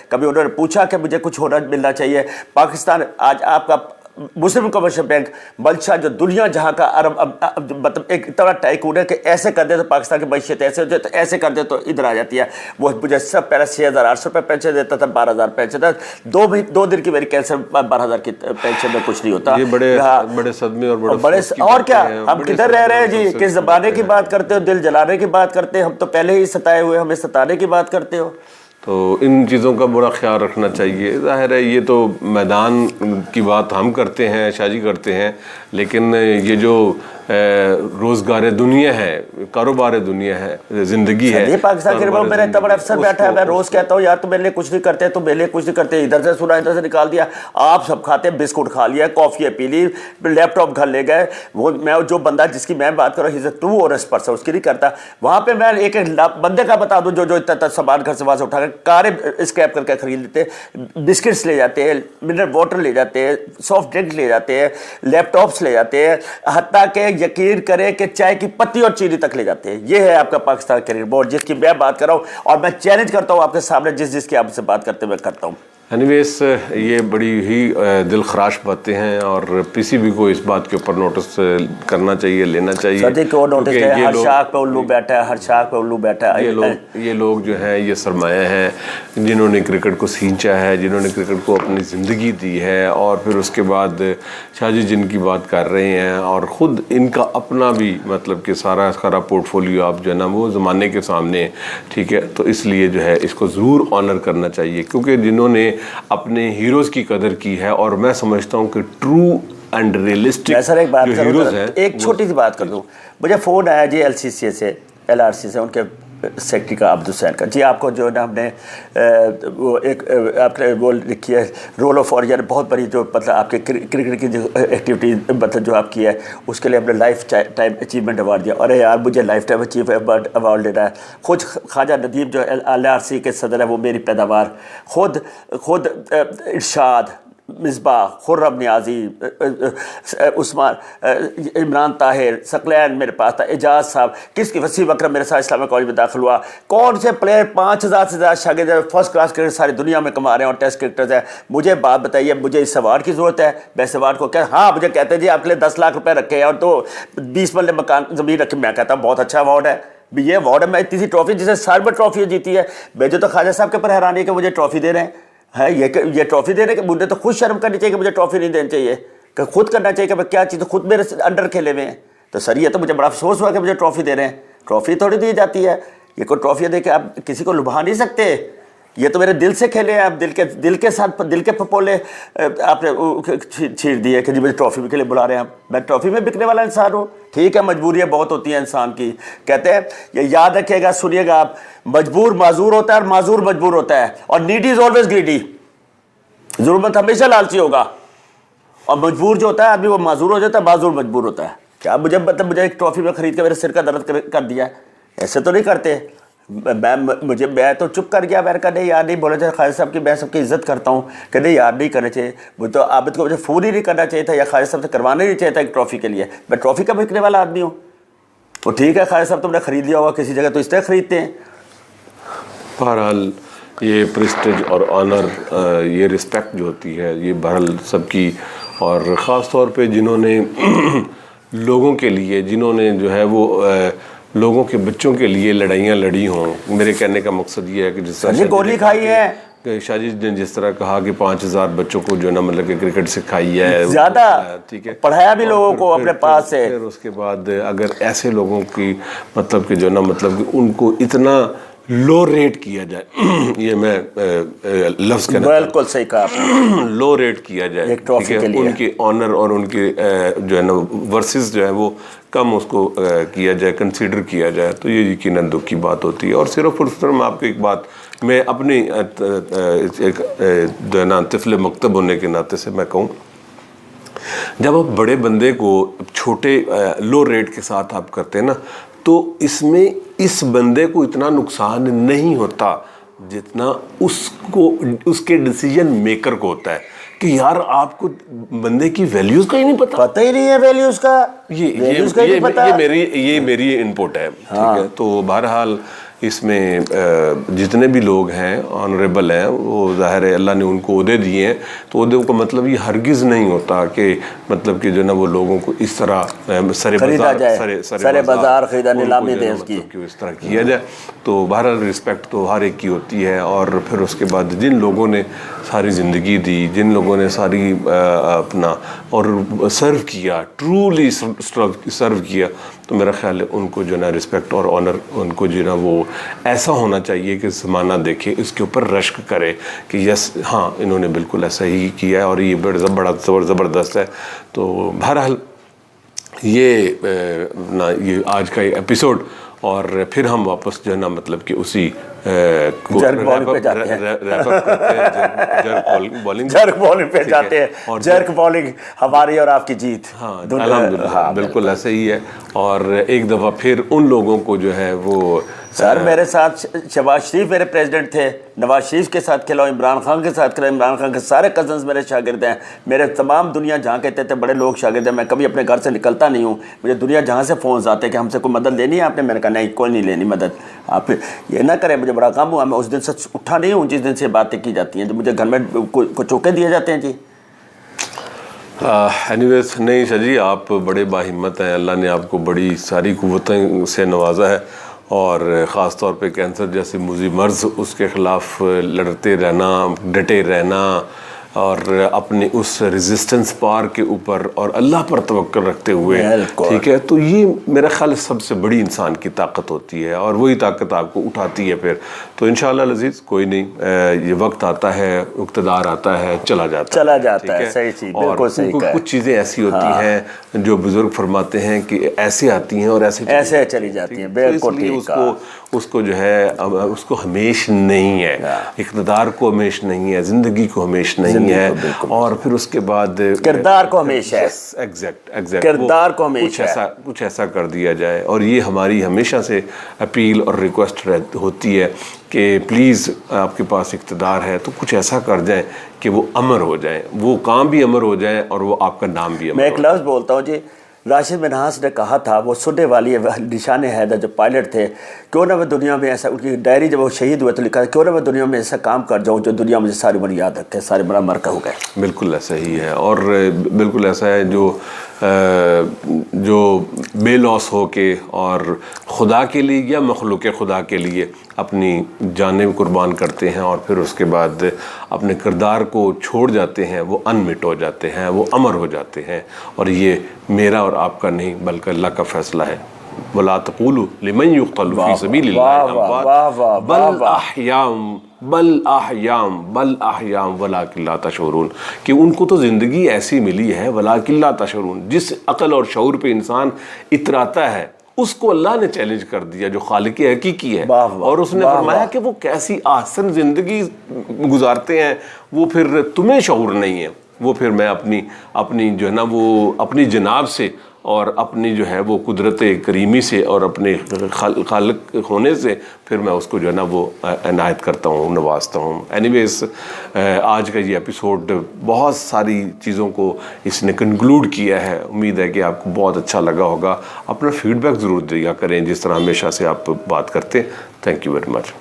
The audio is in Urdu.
کبھی انہوں نے پوچھا کہ مجھے کچھ ہونا ملنا چاہیے. پاکستان آج آپ کا مسلم کمرشل بینک ملشا جو دنیا جہاں کا عرب مطلب ایک اتنا ٹائکون ہے کہ ایسے کر دے تو پاکستان کی معیشت ایسے ہو جائے, تو ایسے کر دے تو ادھر آ جاتی ہے. وہ مجھے سب پہلے 6,800 روپے پینشن دیتا تھا, 12,000 پینشن تھا, 2 دن کی میری کینسر 12,000 کی پینشن میں کچھ نہیں ہوتا. یہ بڑے صدمے بڑے اور کیا ہم کدھر رہ رہے ہیں جی, کس زمانے کی بات کرتے ہو, دل جلانے کی بات کرتے ہیں, ہم تو پہلے ہی ستائے ہوئے, ہمیں ستانے کی بات کرتے ہو. تو ان چیزوں کا بڑا خیال رکھنا چاہیے. ظاہر ہے یہ تو میدان کی بات ہم کرتے ہیں, شاہ جی کرتے ہیں, لیکن یہ جو روزگار دنیا ہے, کاروبار دنیا ہے, زندگی ہے. یہ پاکستان کے میرا اتنا بڑا افسر بیٹھا ہے, میں روز کہتا ہوں یار تم میرے لیے کچھ نہیں کرتے, تم میرے لیے کچھ نہیں کرتے, ادھر سے سنا ادھر سے نکال دیا. آپ سب کھاتے ہیں, بسکٹ کھا لیا, کافی پی لی, لیپ ٹاپ گھر لے گئے. وہ میں جو بندہ جس کی میں بات کروں, ہی از اے ٹرو آنیسٹ پرسن, اس کی نہیں کرتا. وہاں پہ میں ایک بندے کا بتا دوں جو اتنا سامان گھر سے وہاں سے اٹھا کر کاریں اسکریپ کر کے خرید لیتے, بسکٹس لے جاتے ہیں, منرل واٹر لے جاتے ہیں, سافٹ ڈرنک لے جاتے ہیں, لیپ ٹاپس لے جاتے ہیں, حتیٰ کہ یقین کرے کہ چائے کی پتی اور چینی تک لے جاتے ہیں. یہ ہے آپ کا پاکستان کیریئر بورڈ جس کی میں بات کر رہا ہوں, اور میں چیلنج کرتا ہوں آپ کے سامنے جس کی آپ سے بات کرتے میں کرتا ہوں. اینیویز یہ بڑی ہی دل خراش باتیں ہیں, اور پی سی بی کو اس بات کے اوپر نوٹس کرنا چاہیے, لینا چاہیے. سر کو نوٹس ہے, ہر شاخ پہ الو بیٹھا ہے, ہر شاخ پہ الو بیٹھا ہے. یہ لوگ جو ہیں یہ سرمایہ ہیں جنہوں نے کرکٹ کو سینچا ہے, جنہوں نے کرکٹ کو اپنی زندگی دی ہے, اور پھر اس کے بعد شاہ جی جن کی بات کر رہے ہیں, اور خود ان کا اپنا بھی مطلب کہ سارا پورٹ فولیو آپ جو ہے نا وہ زمانے کے سامنے, ٹھیک ہے. تو اس لیے جو ہے اس کو ضرور آنر کرنا چاہیے, کیونکہ جنہوں نے اپنے ہیروز کی قدر کی ہے, اور میں سمجھتا ہوں کہ ٹرو اینڈ ریئلسٹک جو ہیروز ہیں. ایک چھوٹی سی بات کر دوں, مجھے فون آیا جی LCCA سے, LRC سے, ان کے سیکٹری کا عبد الحسین کا, جی آپ کو جو ہے نا ہم نے وہ ایک آپ نے وہ لکھی ہے رول آف آریئر, بہت بڑی جو مطلب آپ کے کرکٹ کی جو ایکٹیویٹی مطلب جو آپ کی ہے اس کے لیے ہم نے لائف ٹائم اچیومنٹ ایوارڈ دیا. ارے یار مجھے لائف ٹائم اچیومنٹ ایوارڈ لینا ہے. خود خواجہ ندیم جو LRC کے صدر ہے وہ میری پیداوار, خود ارشاد, مصباح, خرم نیازی, عثمان, عمران طاہر, ثقلین میرے پاس تھا, اعجاز صاحب, کس کی وسیم اکرم میرے ساتھ اسلامیہ کالج میں داخل ہوا. کون سے پلیئر 5,000 سے زیادہ شاگرد فرسٹ کلاس کرکٹ ساری دنیا میں کما رہے ہیں اور ٹیسٹ کرکٹرز ہیں. مجھے بات بتائیے, مجھے اس ایوارڈ کی ضرورت ہے؟ میں اس ایوارڈ کو کیا, ہاں مجھے کہتے ہیں جی آپ کے لیے 10 لاکھ روپے رکھے ہیں اور تو 20 مرلے مکان زمین رکھے. میں کہتا ہوں بہت اچھا ایوارڈ ہے. یہ ایوارڈ ہے, میں اتنی سی ٹرافی جسے سال میں ٹرافی جیتی ہے. مجھے تو خواجہ صاحب کے اوپر حیرانی ہے کہ مجھے ٹرافی دے رہے ہیں. ہے یہ ٹرافی دینے کے, مجھے تو خود شرم کرنی چاہیے کہ مجھے ٹرافی نہیں دینی چاہیے, کہ خود کرنا چاہیے کہ میں کیا چیز خود میرے انڈر کھیلے ہوئے ہیں. تو سر یہ تو مجھے بڑا افسوس ہوا کہ مجھے ٹرافی دے رہے ہیں. ٹرافی تھوڑی دی جاتی ہے, یہ کوئی ٹرافی دے کے آپ کسی کو لبھا نہیں سکتے. یہ تو میرے دل سے کھیلے ہیں آپ, دل کے ساتھ دل کے پھپولے آپ نے چھیڑ دیے کہ جی مجھے ٹرافی کے لیے بلا رہے ہیں آپ. میں ٹرافی میں بکنے والا انسان ہوں. ٹھیک ہے مجبوریاں بہت ہوتی ہیں انسان کی, کہتے ہیں یہ یاد رکھیے گا, سنیے گا آپ, مجبور معذور ہوتا ہے اور معذور مجبور ہوتا ہے, اور نیڈی از آلویز گریڈی. ضرورت ہمیشہ لالچی ہوگا, اور مجبور جو ہوتا ہے آدمی وہ معذور ہو جاتا ہے, معذور مجبور ہوتا ہے. کیا مجھے مطلب مجھے ایک ٹرافی میں خرید کے میرے سر کا درد کر دیا ہے, ایسے تو نہیں کرتے. میں تو چپ کر گیا, میں نے کہا نہیں یار نہیں بولنا چاہیے خالد صاحب کی, میں سب کی عزت کرتا ہوں کہ نہیں یار نہیں کرنا چاہیے. وہ تو عابد کو مجھے فون ہی نہیں کرنا چاہیے تھا, یا خالد صاحب سے کروانا ہی نہیں چاہیے تھا ایک ٹرافی کے لیے. میں ٹرافی کا بکنے والا آدمی ہوں. وہ ٹھیک ہے خالد صاحب تم نے خرید لیا ہوگا کسی جگہ, تو اس طرح خریدتے ہیں. بہرحال یہ پریسٹیج اور آنر, یہ رسپیکٹ جو ہوتی ہے یہ بہرحال سب کی, اور خاص طور پہ جنہوں نے لوگوں کے لیے, جنہوں نے جو ہے وہ لوگوں کے بچوں کے لیے لڑائیاں لڑی ہوں. میرے کہنے کا مقصد یہ ہے کہ جس طرح گولی کھائی ہے شاہ جی نے جس طرح کہا کہ 5,000 بچوں کو جو ہے نا مطلب کہ کرکٹ سکھائی ہے, زیادہ ٹھیک ہے, پڑھایا بھی لوگوں کو اپنے پاس سے. پھر اس کے بعد اگر ایسے لوگوں کی مطلب کہ جو ہے نا مطلب کہ ان کو اتنا لو ریٹ کیا جائے, یہ میں لفظ کہنا بالکل صحیح کہا آپ نے, لو ریٹ کیا جائے, ٹھیک ہے, ان کے آنر اور ان کے جو ہے نا ورسز جو ہے وہ کم اس کو کیا جائے, کنسیڈر کیا جائے, تو یہ یقیناً دکھ کی بات ہوتی ہے. اور صرف اور صرف میں آپ کو ایک بات, میں اپنی ایک جو ہے نا طفل مکتب ہونے کے ناطے سے میں کہوں, جب آپ بڑے بندے کو چھوٹے لو ریٹ کے ساتھ آپ کرتے ہیں نا, تو اس میں اس بندے کو اتنا نقصان نہیں ہوتا جتنا اس کے ڈیسیجن میکر کو ہوتا ہے. کہ یار آپ کو بندے کی ویلیوز کا ہی نہیں پتہ ہی نہیں ہے, ویلیوز کا, یہ میری ان پٹ ہے, ٹھیک ہے. تو بہرحال اس میں جتنے بھی لوگ ہیں آنریبل ہیں، وہ ظاہر ہے اللہ نے ان کو عہدے دیے ہیں، تو عہدوں کا مطلب یہ ہرگز نہیں ہوتا کہ مطلب کہ جو نا وہ لوگوں کو اس طرح سر بازار خریدا نیلامی دے اس طرح کیا جائے. تو بہرحال رسپیکٹ تو ہر ایک کی ہوتی ہے. اور پھر اس کے بعد جن لوگوں نے ساری زندگی دی، جن لوگوں نے ساری اپنا اور سرو کیا، ٹرولی سرو کیا، تو میرا خیال ہے ان کو جو نا رسپیکٹ اور آنر ان کو جو نا وہ ایسا ہونا چاہیے کہ زمانہ دیکھے، اس کے اوپر رشک کرے کہ یس ہاں انہوں نے بالکل ایسا ہی کیا ہے اور یہ بڑا زبردست ہے. تو بہرحال یہ آج کا یہ ایپیسوڈ، اور پھر ہم واپس جو ہے نا مطلب کہ اسی جرک بالنگ پہ جاتے ہیں. اور جرک بالنگ ہماری اور آپ کی جیت. ہاں الحمدللہ بالکل ایسا ہی ہے. اور ایک دفعہ پھر ان لوگوں کو جو ہے وہ سر میرے ساتھ شہباز شریف میرے پریزیڈنٹ تھے، نواز شریف کے ساتھ کھیلا، عمران خان کے ساتھ کھیلا. عمران خان کے سارے کزنز میرے شاگرد ہیں. میرے تمام دنیا جہاں کہتے تھے بڑے لوگ شاگرد ہیں. میں کبھی اپنے گھر سے نکلتا نہیں ہوں، مجھے دنیا جہاں سے فونز آتے ہیں کہ ہم سے کوئی مدد لینی ہے آپ نے. میں نے کہا نہیں کوئی نہیں لینی مدد، آپ یہ نہ کریں. مجھے بڑا غم ہوا، میں اس دن سے اٹھا نہیں ہوں جس دن سے باتیں کی جاتی ہیں، جو مجھے گھر میں کو چوکے دیے جاتے ہیں. جی اینی ویز نہیں شاہ جی، آپ بڑے باہمت ہیں، اللہ نے آپ کو بڑی ساری قوتیں سے نوازا ہے، اور خاص طور پہ کینسر جیسے موذی مرض، اس کے خلاف لڑتے رہنا، ڈٹے رہنا، اور اپنے اس ریزسٹنس پار کے اوپر اور اللہ پر توکل رکھتے ہوئے، ٹھیک ہے. تو یہ میرا خیال سب سے بڑی انسان کی طاقت ہوتی ہے، اور وہی طاقت آپ کو اٹھاتی ہے پھر. تو انشاءاللہ العزیز کوئی نہیں، یہ وقت آتا ہے، اقتدار آتا ہے، چلا جاتا ہے. صحیح چیز، اور کچھ چیزیں ایسی ہوتی ہیں جو بزرگ فرماتے ہیں کہ ایسے آتی ہیں اور ایسے چلی جاتی ہیں. بالکل اس کو جو ہے اس کو ہمیش نہیں ہے، اقتدار کو ہمیش نہیں ہے، زندگی کو ہمیش نہیں ہے، اور پھر اس کے بعد کردار کو ہمیشہ ہے. ایگزیکٹ کردار کو ہمیشہ کچھ ایسا کر دیا جائے. اور یہ ہماری ہمیشہ سے اپیل اور ریکویسٹ ہوتی ہے کہ پلیز آپ کے پاس اقتدار ہے تو کچھ ایسا کر جائیں کہ وہ امر ہو جائیں، وہ کام بھی امر ہو جائیں اور وہ آپ کا نام بھی امر ہو جائے. میں ایک لفظ بولتا ہوں جی، راشد منہاس نے کہا تھا، وہ سننے والی نشان حیدر جو پائلٹ تھے، کیوں نہ میں دنیا میں ایسا، ان کی ڈائری جب وہ شہید ہوئے تو لکھا تھا کیوں نہ میں دنیا میں ایسا کام کر جاؤں جو دنیا مجھے ساری عمر یاد رکھے، ساری عمر مرکہ ہو گئے. بالکل ایسا ہی ہے، اور بالکل ایسا ہے جو بے لوس ہو کے اور خدا کے لیے یا مخلوق خدا کے لیے اپنی جانیں قربان کرتے ہیں، اور پھر اس کے بعد اپنے کردار کو چھوڑ جاتے ہیں، وہ انمٹ ہو جاتے ہیں، وہ امر ہو جاتے ہیں. اور یہ میرا اور آپ کا نہیں بلکہ اللہ کا فیصلہ ہے. وَلَا تَقُولُوا لِمَنْ يُقْتَلُ فِي سَبِيلِ اللَّهِ أَمْوَاتٌ بَلْ أَحْيَاءٌ وَلَٰكِن لَا تَشْعُرُونَ، کہ ان کو تو زندگی ایسی ملی ہے، وَلَٰكِن لَا تَشْعُرُونَ. جس عقل اور شعور پہ انسان اتراتا ہے اس کو اللہ نے چیلنج کر دیا، جو خالق حقیقی ہے، اور اس نے فرمایا کہ وہ کیسی احسن زندگی گزارتے ہیں، وہ پھر تمہیں شعور نہیں ہے. وہ پھر میں اپنی جو ہے نا وہ اپنی جناب سے اور اپنی جو ہے وہ قدرت کریمی سے اور اپنے خالق ہونے سے پھر میں اس کو جو ہے نا وہ عنایت کرتا ہوں، نوازتا ہوں. اینی ویز آج کا یہ ایپیسوڈ بہت ساری چیزوں کو اس نے کنکلوڈ کیا ہے. امید ہے کہ آپ کو بہت اچھا لگا ہوگا. اپنا فیڈ بیک ضرور دیا کریں جس طرح ہمیشہ سے آپ بات کرتے ہیں. Thank you very much.